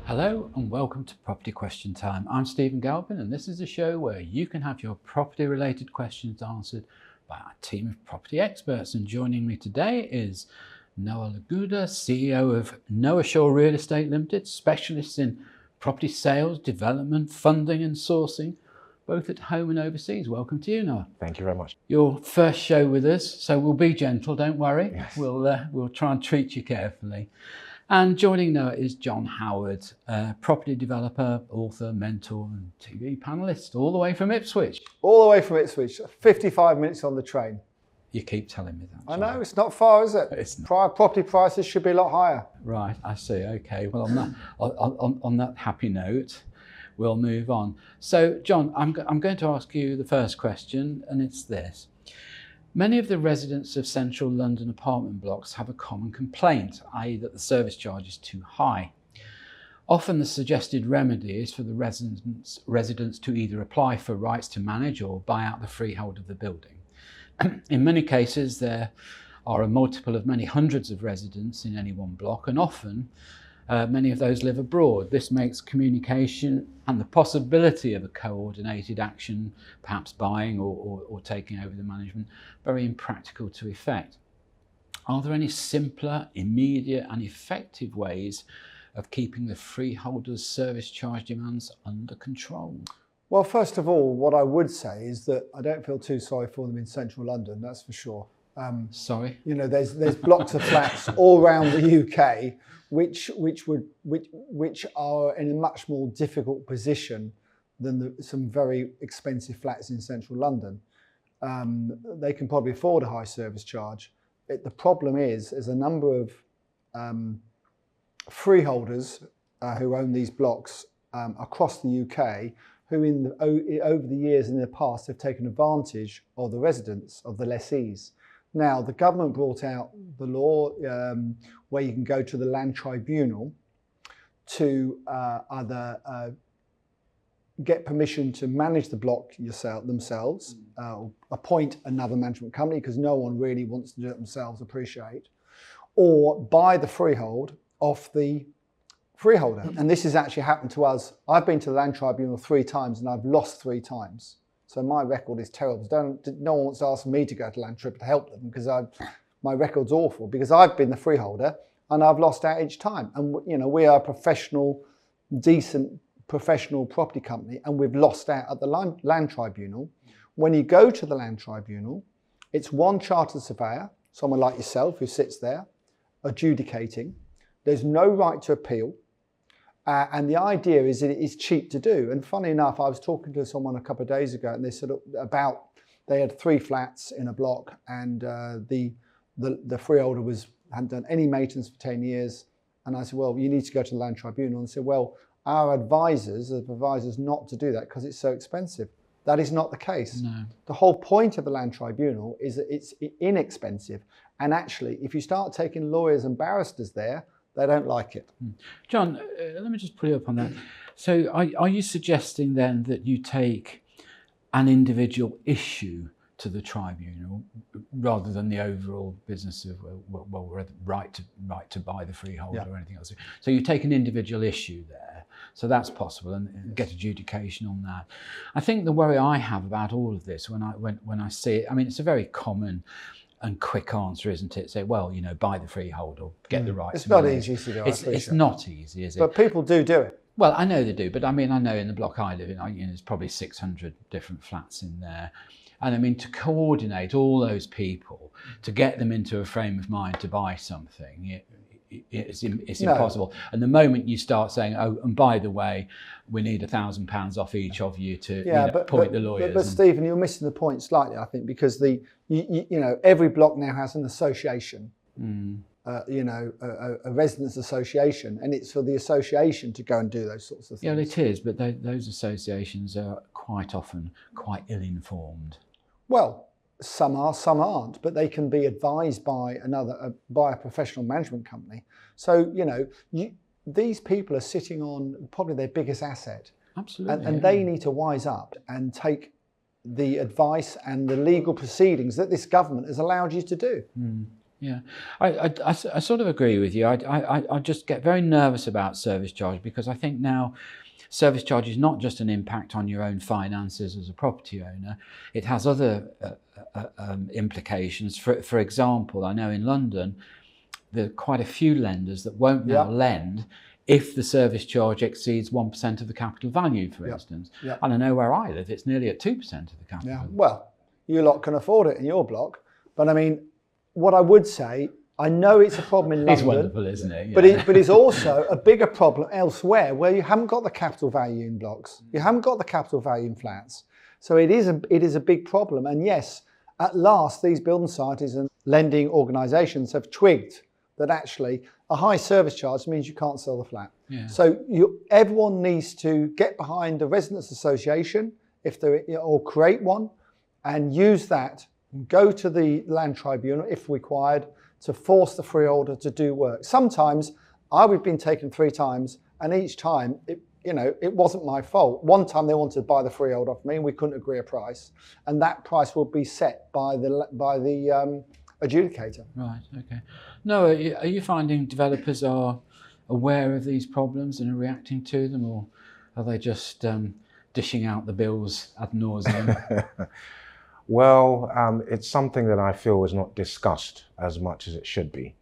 Hello and welcome to Property Question Time. I'm Stephen Galpin and this is a show where you can have your property related questions answered by our team of property experts. And joining me today is Noah Laguda, CEO of Noahsure Real Estate Limited, specialists in property sales, development, funding and sourcing, both at home and overseas. Welcome to you, Noah. Thank you very much. Your first show with us, so we'll be gentle, don't worry. Yes. We'll try and treat you carefully. And joining Noah is John Howard, property developer, author, mentor and TV panellist, all the way from Ipswich. All the way from Ipswich, 55 minutes on the train. You keep telling me that. I know, it's not far, is it? It's not. Property prices should be a lot higher. Right, I see, okay. Well, on that happy note, we'll move on. So, John, I'm going to ask you the first question, and it's this. Many of the residents of central London apartment blocks have a common complaint, i.e. that the service charge is too high. Often the suggested remedy is for the residents to either apply for rights to manage or buy out the freehold of the building. In many cases, there are a multiple of many hundreds of residents in any one block, and often many of those live abroad. This makes communication and the possibility of a coordinated action, perhaps buying or taking over the management, very impractical to effect. Are there any simpler, immediate and effective ways of keeping the freeholders' service charge demands under control? Well, first of all, what I would say is that I don't feel too sorry for them in central London, that's for sure. Sorry? You know, there's blocks of flats all around the UK which are in a much more difficult position than some very expensive flats in central London. They can probably afford a high service charge. The problem is, there's a number of freeholders who own these blocks across the UK who over the years in the past have taken advantage of the residents, of the lessees. Now, the government brought out the law where you can go to the land tribunal to either get permission to manage the block themselves, appoint another management company because no one really wants to do it themselves, appreciate, or buy the freehold off the freeholder. And this has actually happened to us. I've been to the land tribunal 3 times and I've lost 3 times. So my record is terrible. No one wants to ask me to go to land tribunal to help them because my record's awful, because I've been the freeholder and I've lost out each time. And you know, we are a decent professional property company, and we've lost out at the land tribunal. When you go to the land tribunal, it's one chartered surveyor, someone like yourself who sits there adjudicating. There's no right to appeal. And the idea is that it is cheap to do. And funny enough, I was talking to someone a couple of days ago and they said they had 3 flats in a block, and the freeholder hadn't done any maintenance for 10 years. And I said, well, you need to go to the land tribunal. And they said, well, our advisors have advised us not to do that because it's so expensive. That is not the case. No. The whole point of the land tribunal is that it's inexpensive. And actually, if you start taking lawyers and barristers there, they don't like it. John, let me just pull you up on that. So are you suggesting then that you take an individual issue to the tribunal rather than the overall business of, right to buy the freehold or anything else? So you take an individual issue there, so that's possible, and get adjudication on that. I think the worry I have about all of this when I see it, I mean, it's a very common and quick answer, isn't it? Say, well, you know, buy the freehold or get the rights. It's not easy to do. It's not easy, is it? But people do it. Well, I know they do, but I mean, I know in the block I live in, there's probably 600 different flats in there. And I mean, to coordinate all those people, to get them into a frame of mind to buy something, it's impossible. And the moment you start saying, oh, and by the way, we need £1,000 off each of you to appoint the lawyers. But Stephen, you're missing the point slightly, I think, because every block now has an association, a residents association, and it's for the association to go and do those sorts of things. Yeah, it is, but those associations are quite often quite ill-informed. Well, some are, some aren't, but they can be advised by a professional management company. So, these people are sitting on probably their biggest asset. Absolutely. And they need to wise up and take the advice and the legal proceedings that this government has allowed you to do. Yeah, I sort of agree with you. I just get very nervous about service charge because I think now service charge is not just an impact on your own finances as a property owner. It has other implications. For example, I know in London there are quite a few lenders that won't now lend if the service charge exceeds 1% of the capital value, for instance. And I know where I live, it's nearly at 2% of the capital value. Well, you lot can afford it in your block, but I mean, what I would say, I know it's a problem in London. It's wonderful, isn't it? Yeah. But it's also a bigger problem elsewhere where you haven't got the capital value in blocks. You haven't got the capital value in flats. So it is a big problem. And yes, at last, these building societies and lending organisations have twigged that actually a high service charge means you can't sell the flat. Yeah. So everyone needs to get behind a residents association or create one and use that, go to the land tribunal if required to force the freeholder to do work. Sometimes I've been taken 3 times and each time it wasn't my fault. One time they wanted to buy the freehold off me and we couldn't agree a price, and that price will be set by the adjudicator. Right, okay. Noah, are you finding developers are aware of these problems and are reacting to them, or are they just dishing out the bills ad nauseum? Well, it's something that I feel is not discussed as much as it should be,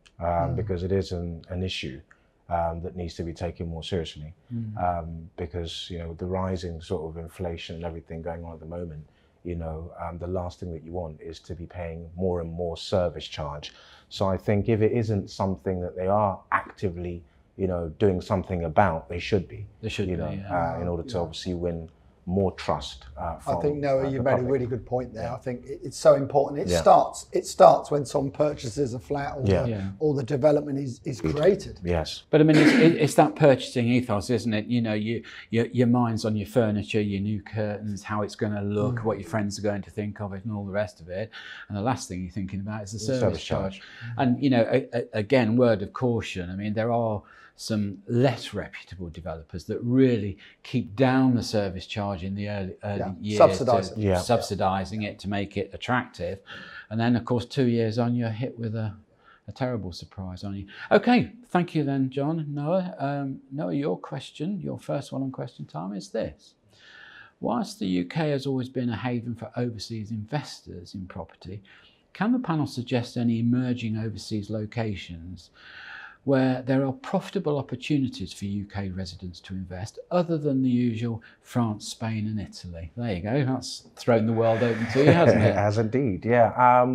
because it is an issue that needs to be taken more seriously, because the rising sort of inflation and everything going on at the moment, the last thing that you want is to be paying more and more service charge. So I think if it isn't something that they are actively, doing something about, they should be. They should be, in order to obviously win more trust. From, I think Noah, you made a really good point there. I think it's so important. It starts when someone purchases a flat or the development is created. Yes. But I mean, it's that purchasing ethos, isn't it? Your mind's on your furniture, your new curtains, how it's going to look, what your friends are going to think of it, and all the rest of it. And the last thing you're thinking about is the service charge. And again, word of caution. I mean, there are some less reputable developers that really keep down the service charge in the early years, subsidising it to make it attractive. And then, of course, 2 years on, you're hit with a terrible surprise on you. Okay, thank you then, John. Noah, your first one on question time is this. Whilst the UK has always been a haven for overseas investors in property, can the panel suggest any emerging overseas locations where there are profitable opportunities for UK residents to invest other than the usual France, Spain and Italy? There you go, that's thrown the world open to you, hasn't it? It has indeed, yeah.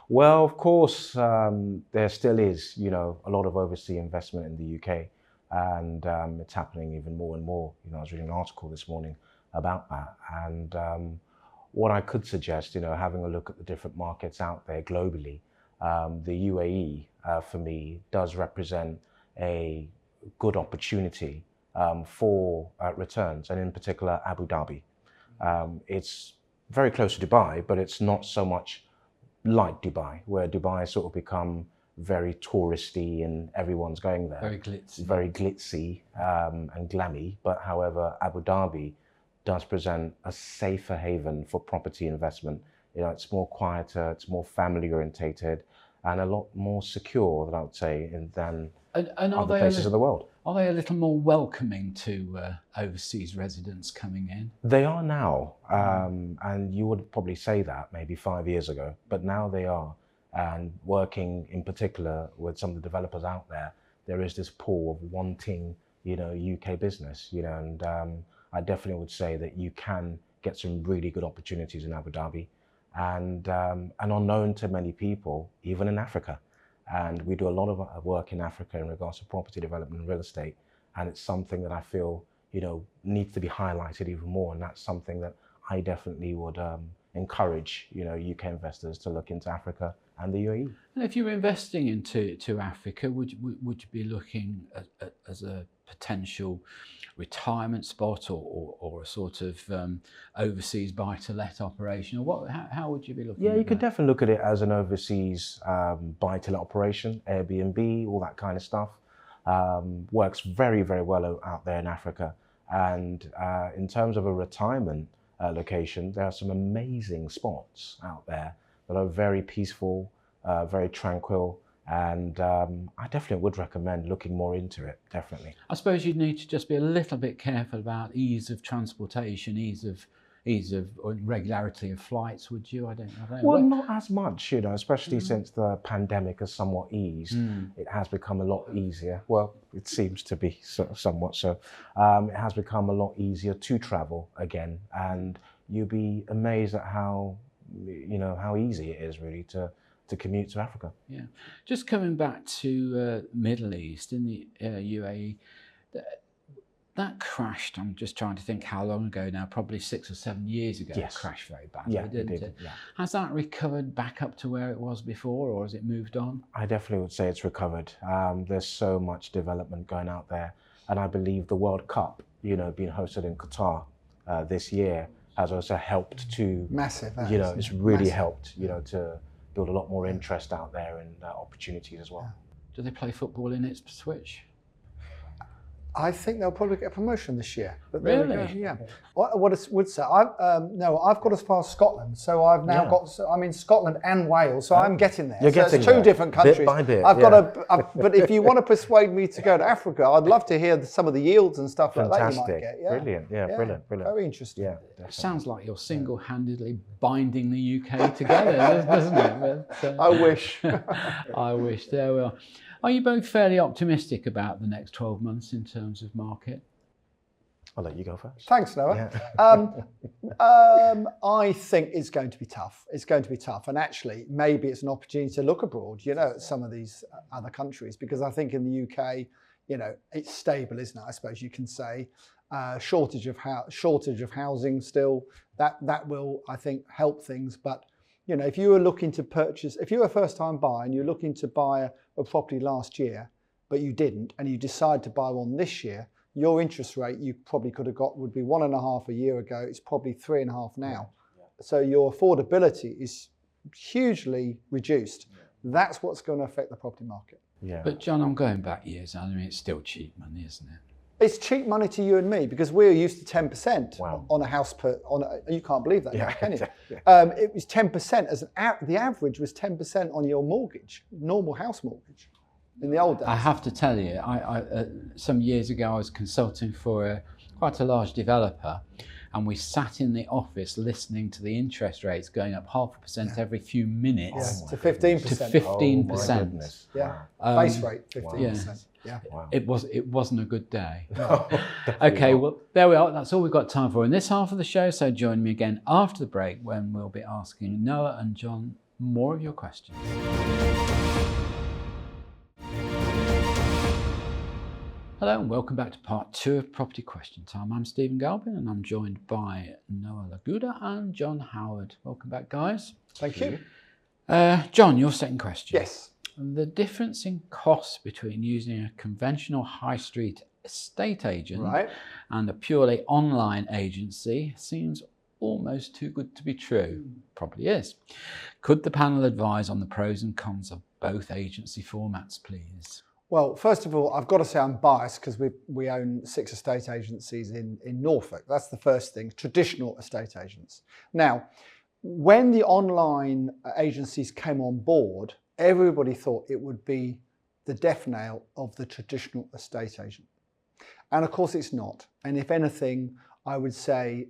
Well, of course, there still is, a lot of overseas investment in the UK, and it's happening even more and more. I was reading an article this morning about that, and what I could suggest, having a look at the different markets out there globally, the UAE, for me, does represent a good opportunity for returns, and in particular Abu Dhabi. It's very close to Dubai, but it's not so much like Dubai, where Dubai has sort of become very touristy and everyone's going there. Very glitzy and glammy. But however, Abu Dhabi does present a safer haven for property investment. It's more quieter, it's more family orientated, and a lot more secure, I would say, than other places of the world. Are they a little more welcoming to overseas residents coming in? They are now, and you would probably say that maybe 5 years ago, but now they are. And working in particular with some of the developers out there, there is this pull of wanting, UK business, and I definitely would say that you can get some really good opportunities in Abu Dhabi, and unknown to many people, even in Africa. And we do a lot of work in Africa in regards to property development and real estate. And it's something that I feel, needs to be highlighted even more. And that's something that I definitely would encourage, UK investors to look into Africa and the UAE. And if you're investing into Africa, would you be looking at as a potential retirement spot or a sort of overseas buy-to-let operation, or how would you be looking? Yeah, you could definitely look at it as an overseas buy-to-let operation, Airbnb, all that kind of stuff. Works very, very well out there in Africa. And in terms of a retirement location, there are some amazing spots out there that are very peaceful, very tranquil. And I definitely would recommend looking more into it, definitely. I suppose you'd need to just be a little bit careful about ease of transportation, ease of or regularity of flights, would you? I don't know. Well, not as much, especially since the pandemic has somewhat eased. It has become a lot easier. Well, it seems to be somewhat so. It has become a lot easier to travel again, and you'll be amazed at how easy it is really to commute to Africa. Yeah. Just coming back to Middle East, in the UAE, that crashed. I'm just trying to think how long ago now, probably 6 or 7 years ago. Yes. It crashed very badly, didn't it? Yeah. Has that recovered back up to where it was before, or has it moved on? I definitely would say it's recovered. There's so much development going out there. And I believe the World Cup, being hosted in Qatar this year has also helped to... Massive. It's really helped, to build a lot more interest out there and opportunities as well. Do they play football in Ipswich? I think they'll probably get a promotion this year. But really? There we go. Yeah. What I would say, I've got as far as Scotland, so I've now got. So I'm in Scotland and Wales, so I'm getting there. You're getting it's two different countries. Bit by bit. But if you want to persuade me to go to Africa, I'd love to hear some of the yields and stuff like that you might get. Yeah. Brilliant. Yeah, brilliant. Very interesting. Yeah, definitely. Sounds like you're single-handedly binding the UK together, doesn't it? But, I wish. I wish. There we are. Are you both fairly optimistic about the next 12 months in terms of market? I'll let you go first. Thanks, Noah. I think it's going to be tough. It's going to be tough. And actually, maybe it's an opportunity to look abroad, at some of these other countries, because I think in the UK, it's stable, isn't it? I suppose you can say. Shortage of housing still. That will, I think, help things. But if you were looking to purchase, if you were a first-time buyer and you're looking to buy a property last year, but you didn't, and you decide to buy one this year, your interest rate you probably could have got would be 1.5 a year ago. It's probably 3.5 now. Yeah. So your affordability is hugely reduced. Yeah. That's what's going to affect the property market. Yeah. But John, I'm going back years. I mean, it's still cheap money, isn't it? It's cheap money to you and me because we're used to 10% wow. on a house you can't believe that, now, can you? Yeah. It was 10% the average was 10% on your mortgage, normal house mortgage, in the old days. I have to tell you, I some years ago I was consulting for quite a large developer, and we sat in the office listening to the interest rates going up 0.5% every few minutes. To 15%. To 15%. Yeah. Base rate 15%. Yes. Yeah. Wow. It wasn't a good day. No, okay, not. well, there we are. That's all we've got time for in this half of the show. So join me again after the break when we'll be asking Noah and John more of your questions. Hello and welcome back to part 2 of Property Question Time. I'm Stephen Galpin and I'm joined by Noah Laguda and John Howard. Welcome back, guys. Thank you. John, your second question. Yes. The difference in costs between using a conventional high street estate agent and a purely online agency seems almost too good to be true. Probably is. Could the panel advise on the pros and cons of both agency formats, please? Well, first of all, I've got to say I'm biased because we own 6 estate agencies in Norfolk. That's the first thing, traditional estate agents. Now, when the online agencies came on board, everybody thought it would be the death knell of the traditional estate agent. And of course it's not. And if anything, I would say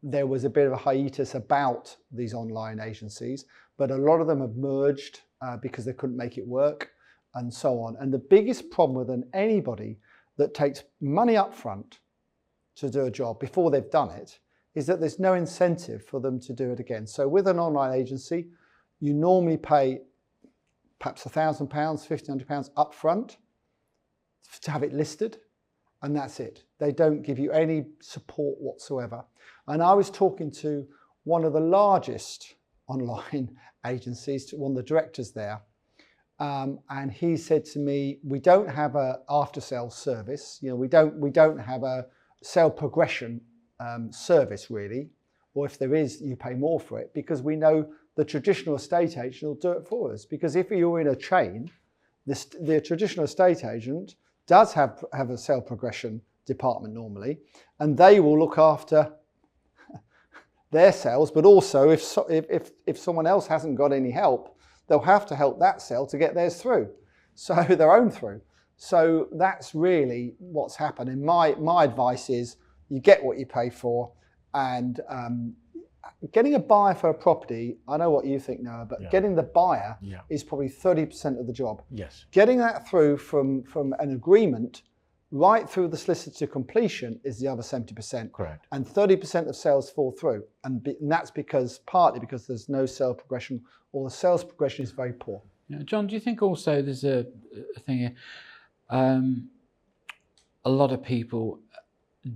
there was a bit of a hiatus about these online agencies, but a lot of them have merged because they couldn't make it work and so on. And the biggest problem with anybody that takes money up front to do a job before they've done it is that there's no incentive for them to do it again. So with an online agency, you normally pay perhaps £1,000, £1,500 up front to have it listed, and that's it. They don't give you any support whatsoever. And I was talking to one of the largest online agencies, one of the directors there, and he said to me, "We don't have a after-sales service. We don't have a sale progression service really, or if there is, you pay more for it because we know the traditional estate agent will do it for us. Because if you're in a chain, the traditional estate agent does have a sale progression department normally, and they will look after their sales, but also if someone else hasn't got any help, they'll have to help that sale to get theirs through, so their own through. So that's really what's happened. And my advice is you get what you pay for, and getting a buyer for a property, I know what you think, Noah, but getting the buyer is probably 30% of the job. Yes. Getting that through from an agreement right through the solicitor to completion is the other 70%. Correct. And 30% of sales fall through. And that's partly because there's no sales progression, or the sales progression is very poor. Yeah. John, do you think also there's a thing here? A lot of people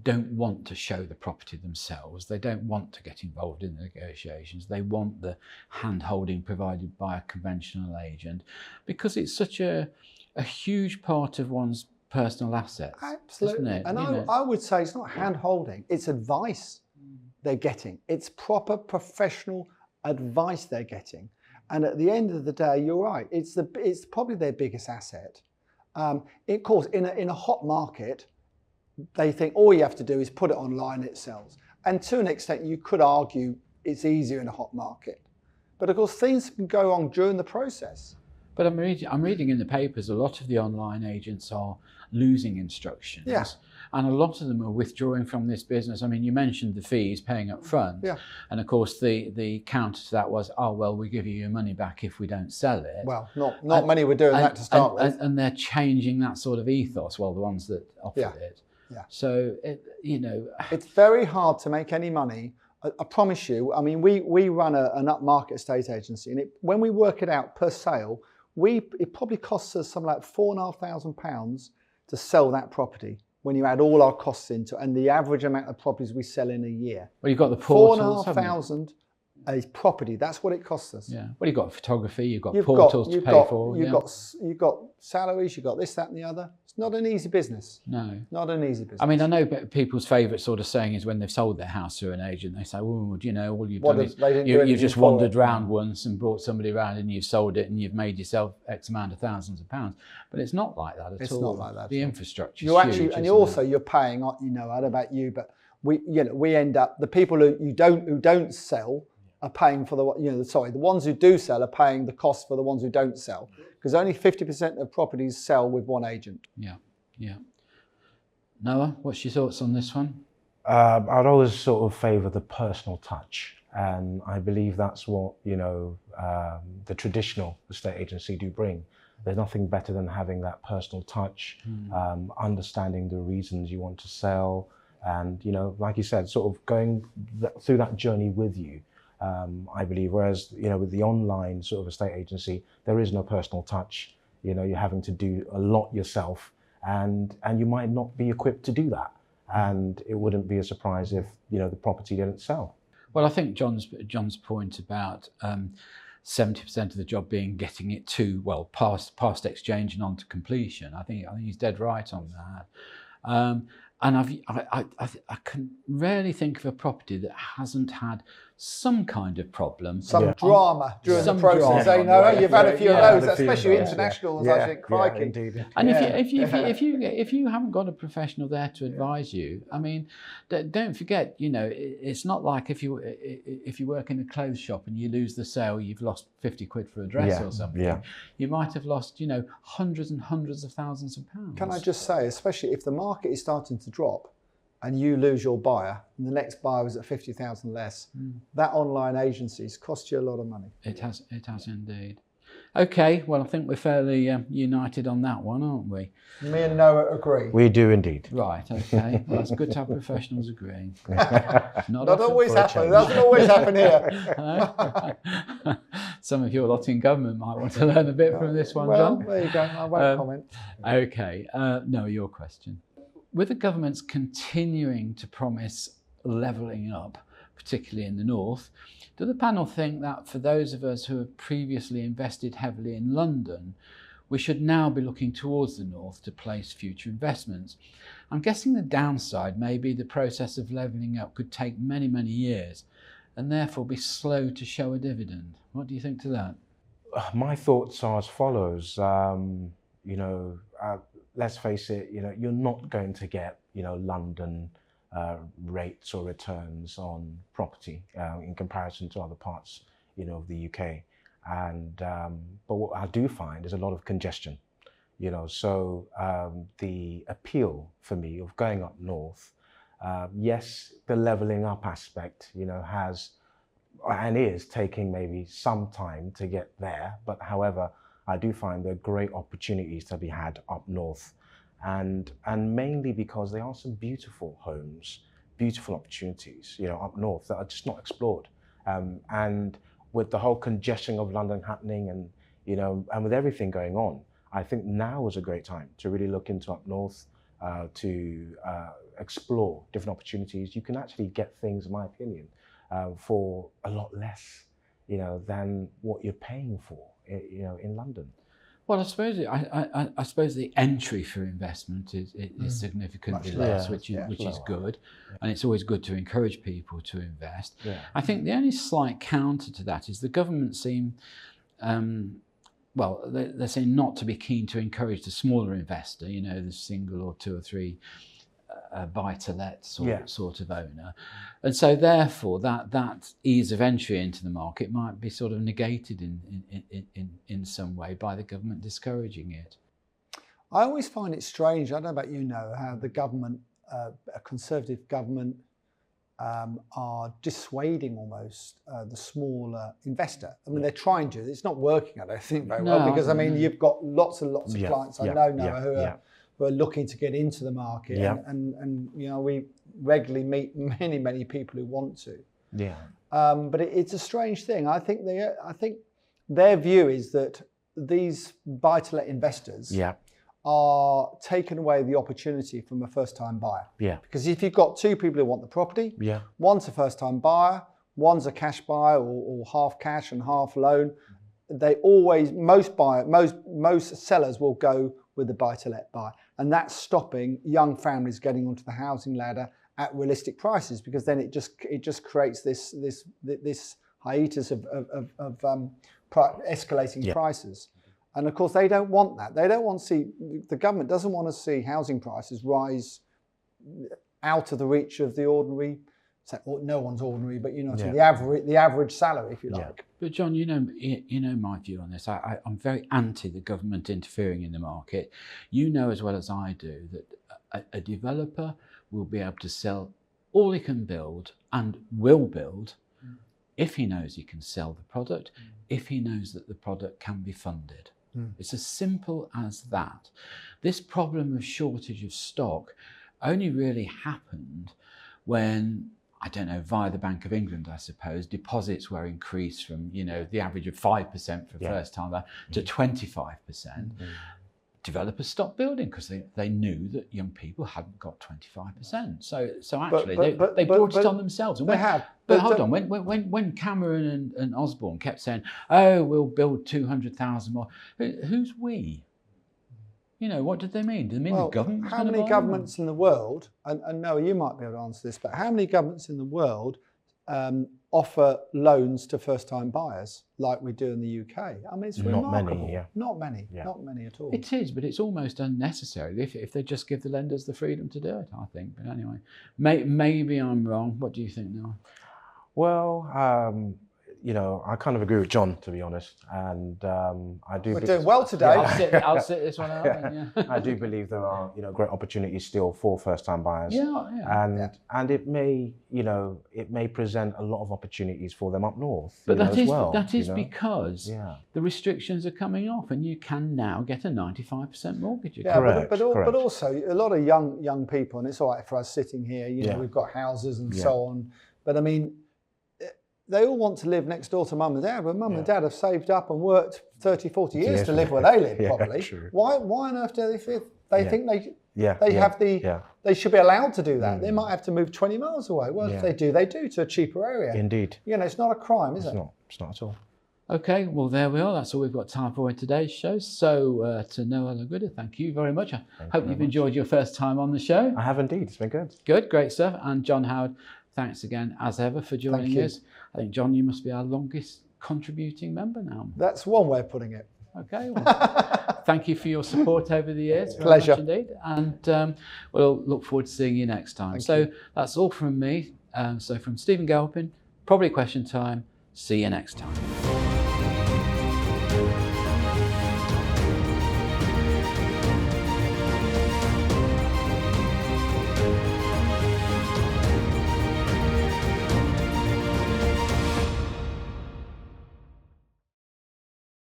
don't want to show the property themselves. They don't want to get involved in the negotiations. They want the hand-holding provided by a conventional agent, because it's such a huge part of one's personal assets. Absolutely. Isn't it? And I would say it's not hand-holding, it's advice they're getting. It's proper professional advice they're getting. And at the end of the day, you're right, it's probably their biggest asset. Of course, in a hot market, they think all you have to do is put it online, it sells. And to an extent, you could argue it's easier in a hot market. But of course, things can go wrong during the process. But I'm reading in the papers, a lot of the online agents are losing instructions. Yeah. And a lot of them are withdrawing from this business. I mean, you mentioned the fees paying up front. Yeah. And of course, the counter to that was, oh, well, we give you your money back if we don't sell it. Well, not many were doing that to start with. And they're changing that sort of ethos, well, the ones that offered it. Yeah. So, it's very hard to make any money. I promise you. I mean, we run an upmarket estate agency, and when we work it out per sale, it probably costs us something like £4,500 to sell that property when you add all our costs into it, and the average amount of properties we sell in a year. Well, you've got the portals, £4,500 a property. That's what it costs us. Yeah. Well, you've got photography, you've got portals to pay for. You've got salaries, you've got this, that, and the other. It's not an easy business. No. Not an easy business. I mean, I know people's favourite sort of saying is when they've sold their house through an agent, they say, well, you know, all you've done is you've just wandered round once and brought somebody around and you've sold it and you've made yourself X amount of thousands of pounds. But it's not like that at all. It's not like that. The infrastructure you're is huge, actually, and you're paying, I don't know about you, but we end up, the people who don't sell are paying for the ones who do sell are paying the cost for the ones who don't sell, because only 50% of properties sell with one agent. Yeah. Yeah. Noah, what's your thoughts on this one? I'd always sort of favour the personal touch, and I believe that's what the traditional estate agency do bring. There's nothing better than having that personal touch, understanding the reasons you want to sell, and like you said, sort of going through that journey with you. I believe, whereas with the online sort of estate agency, there is no personal touch. You're having to do a lot yourself. And you might not be equipped to do that, and it wouldn't be a surprise if the property didn't sell. Well, I think John's point about 70% of the job being getting it to past exchange and on to completion. I think he's dead right on that. And I can rarely think of a property that hasn't had some kind of problem. Some drama during the process. You've had a few of those, especially internationals, I think. Crikey. Yeah, indeed. And if you haven't got a professional there to advise you, I mean, don't forget, it's not like if you work in a clothes shop and you lose the sale, you've lost 50 quid for a dress or something. Yeah. You might have lost, hundreds and hundreds of thousands of pounds. Can I just say, especially if the market is starting to drop and you lose your buyer and the next buyer was at 50,000 less, that online agencies cost you a lot of money. It has indeed. Okay, well, I think we're fairly united on that one, aren't we? Me and Noah agree. We do indeed. Right, okay. Well, it's good to have professionals agreeing. Not always happen. It doesn't always happen here. Some of your lot in government might want to learn a bit from this one, John. John. There you go. I won't comment. Okay. No, your question. With the government's continuing to promise levelling up, particularly in the north, do the panel think that for those of us who have previously invested heavily in London, we should now be looking towards the north to place future investments? I'm guessing the downside may be the process of levelling up could take many, many years and therefore be slow to show a dividend. What do you think to that? My thoughts are as follows. Let's face it, you're not going to get, London rates or returns on property in comparison to other parts, of the UK. And but what I do find is a lot of congestion, So the appeal for me of going up north, yes, the levelling up aspect, has and is taking maybe some time to get there. But however, I do find there are great opportunities to be had up north, and mainly because there are some beautiful homes, beautiful opportunities, up north that are just not explored. And with the whole congestion of London happening, and and with everything going on, I think now is a great time to really look into up north, to explore different opportunities. You can actually get things, in my opinion, for a lot less, than what you're paying for, in London. Well, I suppose the entry for investment is significantly less, which is good, and it's always good to encourage people to invest. Yeah. I think the only slight counter to that is the government seem, they seem not to be keen to encourage the smaller investor, the single or two or three buy-to-let sort of owner, and so therefore that ease of entry into the market might be sort of negated in some way by the government discouraging it. I always find it strange, I don't know about how the government, a Conservative government, are dissuading almost the smaller investor. I mean, they're trying to. It's not working, I don't think, very well, because you've got lots and lots of clients I know now who are looking to get into the market, and we regularly meet many people who want to. Yeah. But it's a strange thing. I think their view is that these buy-to-let investors are taking away the opportunity from a first-time buyer. Yeah. Because if you've got two people who want the property, one's a first-time buyer, one's a cash buyer or half cash and half loan, they always, most sellers will go with the buy-to-let buy, and that's stopping young families getting onto the housing ladder at realistic prices, because then it just creates this hiatus of escalating prices. And of course, they don't want that. They don't want to see, the government doesn't want to see housing prices rise out of the reach of the ordinary, no one's ordinary, but the average salary, if you like. But John, you know my view on this. I'm very anti the government interfering in the market. You know as well as I do that a developer will be able to sell all he can build and will build if he knows he can sell the product, if he knows that the product can be funded. It's as simple as that. This problem of shortage of stock only really happened when, I don't know, via the Bank of England, I suppose, deposits were increased from, the average of 5% for first time to 25%. Developers stopped building because they knew that young people hadn't got 25%. So actually, they brought it on themselves. And But hold on, when Cameron and Osborne kept saying, "Oh, we'll build 200,000 more," who's we? What did they mean? Did they mean the government? How many governments in the world? And Noah, you might be able to answer this, but how many governments in the world offer loans to first-time buyers like we do in the UK? I mean, it's remarkable. Not many at all. It is, but it's almost unnecessary if they just give the lenders the freedom to do it, I think. But anyway, maybe I'm wrong. What do you think, Noah? Well, I kind of agree with John, to be honest, and I do. We're doing well today. I'll sit this one out. I do believe there are, great opportunities still for first-time buyers. And it may present a lot of opportunities for them up north. But that is because the restrictions are coming off, and you can now get a 95% mortgage. Correct. But also a lot of young people, and it's all right for us sitting here. We've got houses and so on. But I mean, they all want to live next door to mum and dad, but mum and dad have saved up and worked 30, 40 years to live where they live, probably. True. Why on earth do they think they should be allowed to do that? They might have to move 20 miles away. Well, if they do to a cheaper area. Indeed. It's not a crime, is it? It's not at all. Okay, well, there we are. That's all we've got time for in today's show. So to Noah Laguda, thank you very much. I hope you've enjoyed your first time on the show. I have indeed. It's been good. Good, great stuff. And John Howard, thanks again, as ever, for joining us. I think, John, you must be our longest contributing member now. That's one way of putting it. Okay. Well, thank you for your support over the years. Very Pleasure. much indeed. And we'll look forward to seeing you next time. So that's all from me. So from Stephen Galpin, Probably Question Time. See you next time.